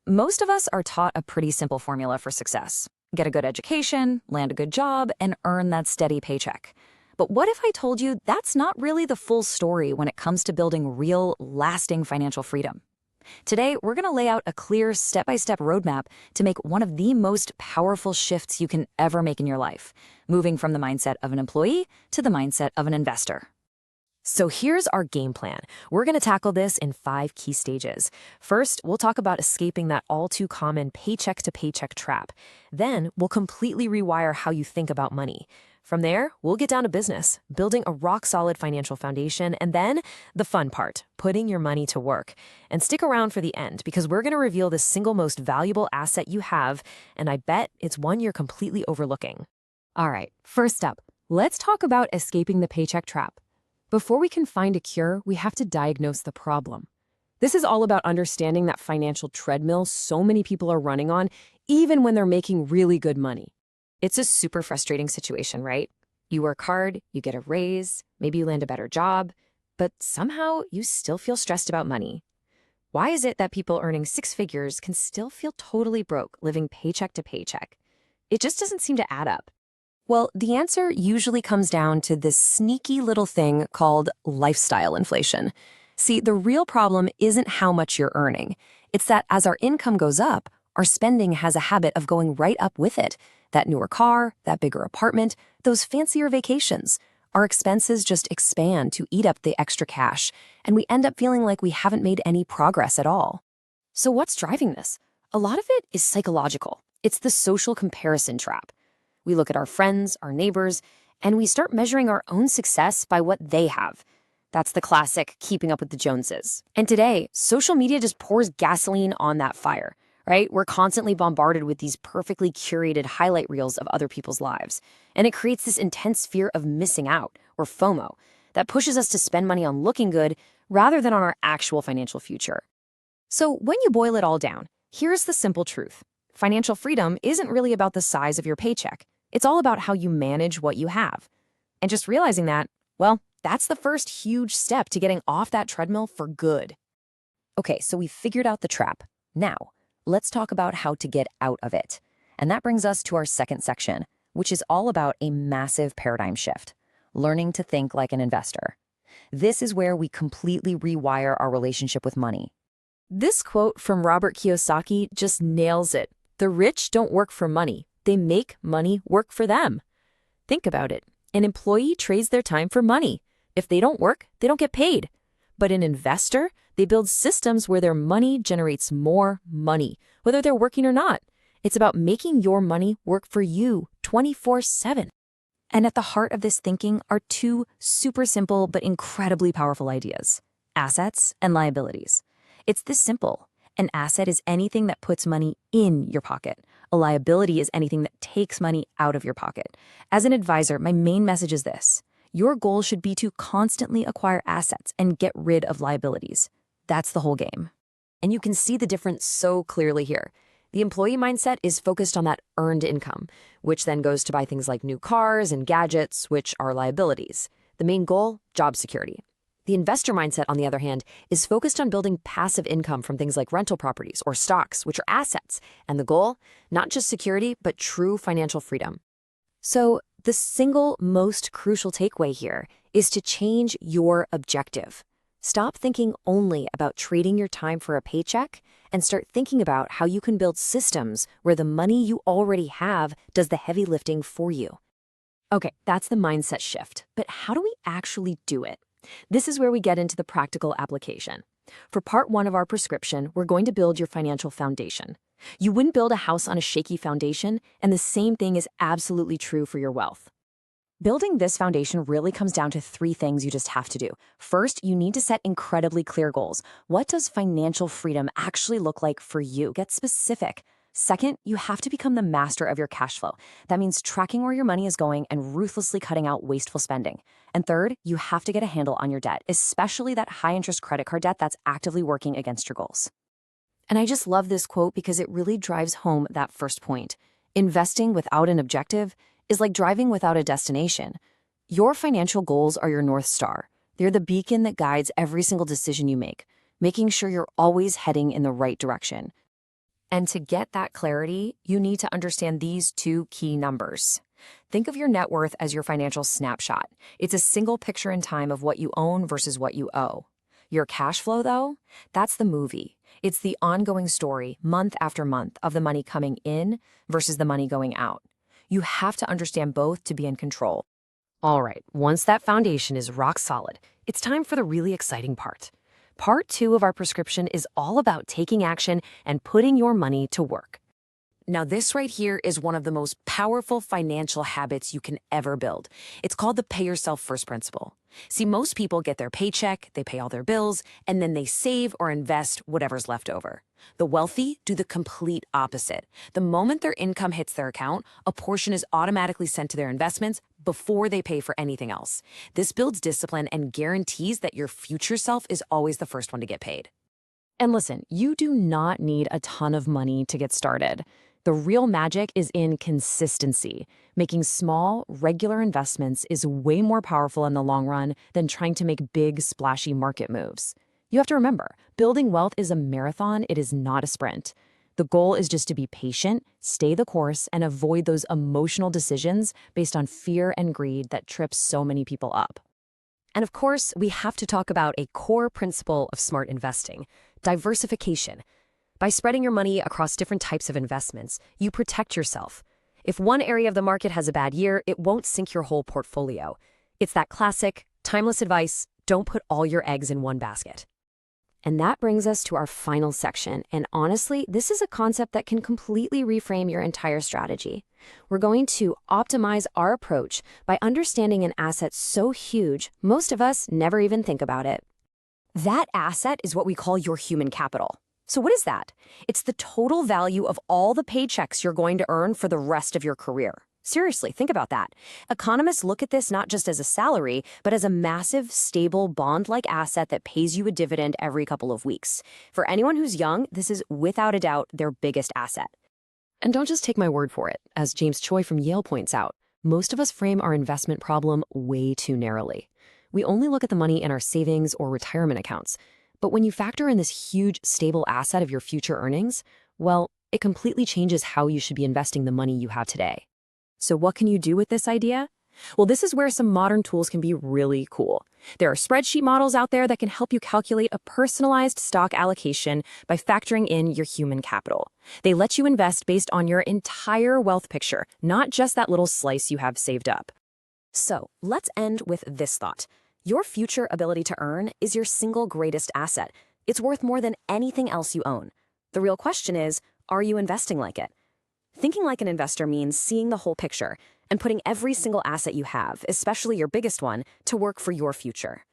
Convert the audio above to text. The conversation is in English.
Most of us are taught a pretty simple formula for success. Get a good education, land a good job, and earn that steady paycheck. But what if I told you that's not really the full story when it comes to building real, lasting financial freedom? Today, we're going to lay out a clear step-by-step roadmap to make one of the most powerful shifts you can ever make in your life, moving from the mindset of an employee to the mindset of an investor. So here's our game plan. We're going to tackle this in 5 key stages. First, we'll talk about escaping that all too common paycheck to paycheck trap. Then, we'll completely rewire how you think about money. From there, we'll get down to business, building a rock-solid financial foundation, and then the fun part, putting your money to work. And stick around for the end, because we're going to reveal the single most valuable asset you have, and I bet it's one you're completely overlooking. All right, first up, let's talk about escaping the paycheck trap. Before we can find a cure, we have to diagnose the problem. This is all about understanding that financial treadmill so many people are running on, even when they're making really good money. It's a super frustrating situation, right? You work hard, you get a raise, maybe you land a better job, but somehow you still feel stressed about money. Why is it that people earning 6 figures can still feel totally broke living paycheck to paycheck? It just doesn't seem to add up. Well, the answer usually comes down to this sneaky little thing called lifestyle inflation. See, the real problem isn't how much you're earning. It's that as our income goes up, our spending has a habit of going right up with it. That newer car, that bigger apartment, those fancier vacations. Our expenses just expand to eat up the extra cash, and we end up feeling like we haven't made any progress at all. So what's driving this? A lot of it is psychological. It's the social comparison trap. We look at our friends, our neighbors, and we start measuring our own success by what they have. That's the classic keeping up with the Joneses. And today, social media just pours gasoline on that fire, right? We're constantly bombarded with these perfectly curated highlight reels of other people's lives. And it creates this intense fear of missing out, or FOMO, that pushes us to spend money on looking good rather than on our actual financial future. So when you boil it all down, here's the simple truth. Financial freedom isn't really about the size of your paycheck. It's all about how you manage what you have. And just realizing that, well, that's the first huge step to getting off that treadmill for good. Okay, so we figured out the trap. Now, let's talk about how to get out of it. And that brings us to our second section, which is all about a massive paradigm shift, learning to think like an investor. This is where we completely rewire our relationship with money. This quote from Robert Kiyosaki just nails it. The rich don't work for money. They make money work for them. Think about it. An employee trades their time for money. If they don't work, they don't get paid. But an investor, they build systems where their money generates more money, whether they're working or not. It's about making your money work for you 24/7. And at the heart of this thinking are 2 super simple but incredibly powerful ideas: assets and liabilities. It's this simple. An asset is anything that puts money in your pocket. A liability is anything that takes money out of your pocket. As an advisor, my main message is this. Your goal should be to constantly acquire assets and get rid of liabilities. That's the whole game. And you can see the difference so clearly here. The employee mindset is focused on that earned income, which then goes to buy things like new cars and gadgets, which are liabilities. The main goal, job security. The investor mindset, on the other hand, is focused on building passive income from things like rental properties or stocks, which are assets. And the goal, not just security, but true financial freedom. So the single most crucial takeaway here is to change your objective. Stop thinking only about trading your time for a paycheck and start thinking about how you can build systems where the money you already have does the heavy lifting for you. Okay, that's the mindset shift. But how do we actually do it? This is where we get into the practical application. For part 1 of our prescription, we're going to build your financial foundation. You wouldn't build a house on a shaky foundation, and the same thing is absolutely true for your wealth. Building this foundation really comes down to 3 things you just have to do. First, you need to set incredibly clear goals. What does financial freedom actually look like for you? Get specific. Second, you have to become the master of your cash flow. That means tracking where your money is going and ruthlessly cutting out wasteful spending. And third, you have to get a handle on your debt, especially that high-interest credit card debt that's actively working against your goals. And I just love this quote because it really drives home that first point. Investing without an objective is like driving without a destination. Your financial goals are your North Star. They're the beacon that guides every single decision you make, making sure you're always heading in the right direction. And to get that clarity, you need to understand these two key numbers. Think of your net worth as your financial snapshot. It's a single picture in time of what you own versus what you owe. Your cash flow, though, that's the movie. It's the ongoing story, month after month, of the money coming in versus the money going out. You have to understand both to be in control. All right, once that foundation is rock solid, it's time for the really exciting part. Part 2 of our prescription is all about taking action and putting your money to work. Now, this right here is one of the most powerful financial habits you can ever build. It's called the pay yourself first principle. See, most people get their paycheck, they pay all their bills, and then they save or invest whatever's left over. The wealthy do the complete opposite. The moment their income hits their account, a portion is automatically sent to their investments before they pay for anything else. This builds discipline and guarantees that your future self is always the first one to get paid. And listen, you do not need a ton of money to get started. The real magic is in consistency. Making small, regular investments is way more powerful in the long run than trying to make big, splashy market moves. You have to remember, building wealth is a marathon, it is not a sprint. The goal is just to be patient, stay the course, and avoid those emotional decisions based on fear and greed that trip so many people up. And of course, we have to talk about a core principle of smart investing: diversification. By spreading your money across different types of investments, you protect yourself. If one area of the market has a bad year, it won't sink your whole portfolio. It's that classic, timeless advice: don't put all your eggs in one basket. And that brings us to our final section. And honestly, this is a concept that can completely reframe your entire strategy. We're going to optimize our approach by understanding an asset so huge, most of us never even think about it. That asset is what we call your human capital. So what is that? It's the total value of all the paychecks you're going to earn for the rest of your career. Seriously, think about that. Economists look at this not just as a salary, but as a massive, stable, bond-like asset that pays you a dividend every couple of weeks. For anyone who's young, this is without a doubt their biggest asset. And don't just take my word for it. As James Choi from Yale points out, most of us frame our investment problem way too narrowly. We only look at the money in our savings or retirement accounts. But when you factor in this huge, stable asset of your future earnings, well, it completely changes how you should be investing the money you have today. So what can you do with this idea? Well, this is where some modern tools can be really cool. There are spreadsheet models out there that can help you calculate a personalized stock allocation by factoring in your human capital. They let you invest based on your entire wealth picture, not just that little slice you have saved up. So let's end with this thought. Your future ability to earn is your single greatest asset. It's worth more than anything else you own. The real question is, are you investing like it? Thinking like an investor means seeing the whole picture and putting every single asset you have, especially your biggest one, to work for your future.